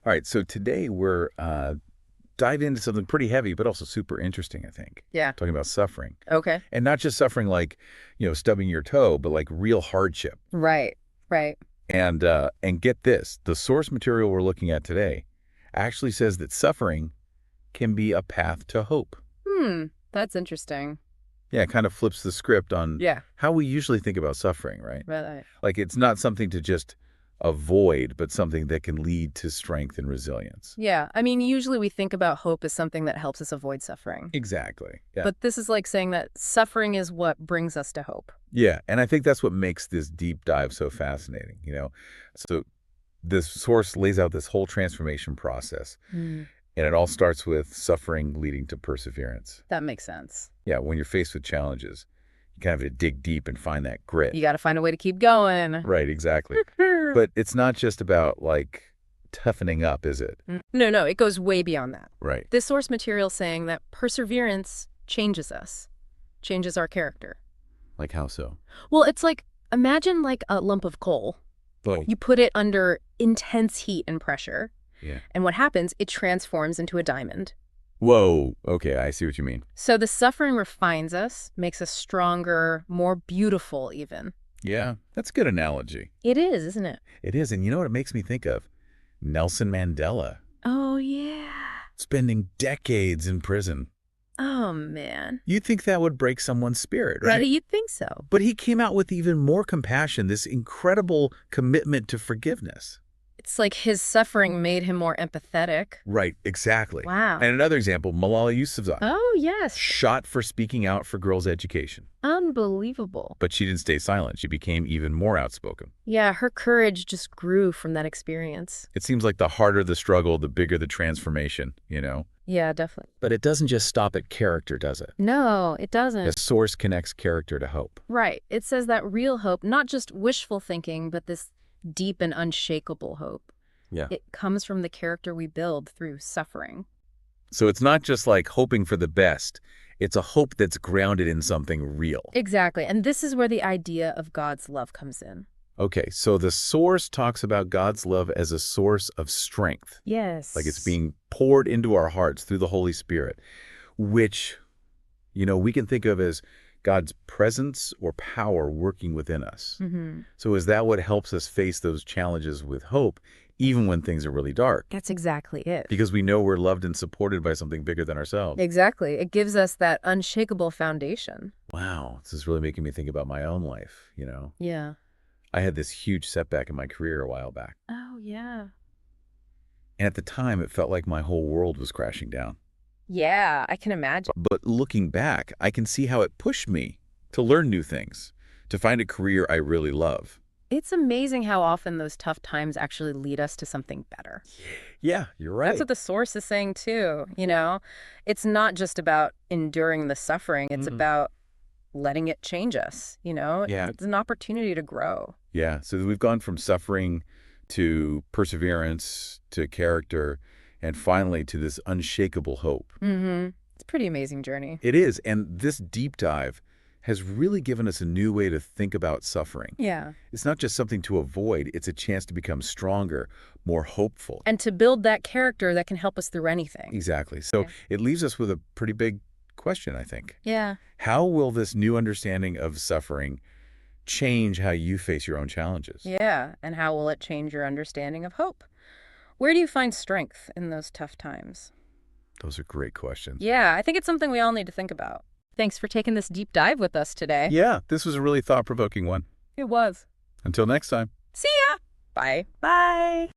All right, so today we're diving into something pretty heavy, but also super interesting, I think. Yeah. Talking about suffering. Okay. And not just suffering like, stubbing your toe, but like real hardship. Right. Right. And get this, the source material we're looking at today actually says that suffering can be a path to hope. That's interesting. Yeah, it kind of flips the script on Yeah. how we usually think about suffering, right? Right. Like it's not something to just avoid, but something that can lead to strength and resilience. Yeah. I mean, usually we think about hope as something that helps us avoid suffering. Exactly. Yeah. But this is like saying that suffering is what brings us to hope. Yeah, and I think that's what makes this deep dive so fascinating. So this source lays out this whole transformation process, and it all starts with suffering leading to perseverance. That makes sense. Yeah, when you're faced with challenges, you kind of have to dig deep and find that grit. You got to find a way to keep going. Right, exactly. But it's not just about, like, toughening up, is it? No, it goes way beyond that. Right. This source material is saying that perseverance changes us, changes our character. Like how so? Well, it's like, imagine like a lump of coal. Like, You put it under intense heat and pressure, yeah. and what happens, it transforms into a diamond. Whoa, okay, I see what you mean. So the suffering refines us, makes us stronger, more beautiful even. Yeah, that's a good analogy. It is, isn't it? It is, and you know what it makes me think of? Nelson Mandela, Oh, yeah. spending decades in prison. Oh, man. You'd think that would break someone's spirit, right? You'd think so. But he came out with even more compassion, this incredible commitment to forgiveness. It's like his suffering made him more empathetic. Right, exactly. Wow. And another example, Malala Yousafzai, Oh, yes. shot for speaking out for girls' education. Unbelievable. But she didn't stay silent. She became even more outspoken. Yeah, her courage just grew from that experience. It seems like the harder the struggle, the bigger the transformation. Yeah, definitely. But it doesn't just stop at character, does it? No, it doesn't. The source connects character to hope. Right. It says that real hope, not just wishful thinking, but this deep and unshakable hope. Yeah. It comes from the character we build through suffering. So it's not just like hoping for the best. It's a hope that's grounded in something real. Exactly. And this is where the idea of God's love comes in. Okay, so the source talks about God's love as a source of strength. Yes. Like it's being poured into our hearts through the Holy Spirit, which, we can think of as God's presence or power working within us. So is that what helps us face those challenges with hope, even when things are really dark? That's exactly it. Because we know we're loved and supported by something bigger than ourselves. Exactly. It gives us that unshakable foundation. Wow, this is really making me think about my own life. Yeah. I had this huge setback in my career a while back. Oh, yeah. And at the time, it felt like my whole world was crashing down. Yeah, I can imagine. But looking back, I can see how it pushed me to learn new things, to find a career I really love. It's amazing how often those tough times actually lead us to something better. Yeah, you're right. That's what the source is saying too, It's not just about enduring the suffering, it's about letting it change us, Yeah. It's an opportunity to grow. Yeah, so we've gone from suffering to perseverance to character and finally to this unshakable hope. It's a pretty amazing journey. It is, and this deep dive has really given us a new way to think about suffering. Yeah. It's not just something to avoid, it's a chance to become stronger, more hopeful. And to build that character that can help us through anything. Exactly. So it leaves us with a pretty big question, I think. Yeah. How will this new understanding of suffering change how you face your own challenges? Yeah. And how will it change your understanding of hope? Where do you find strength in those tough times? Those are great questions. Yeah, I think it's something we all need to think about. Thanks for taking this deep dive with us today. Yeah, this was a really thought-provoking one. It was. Until next time. See ya. Bye. Bye.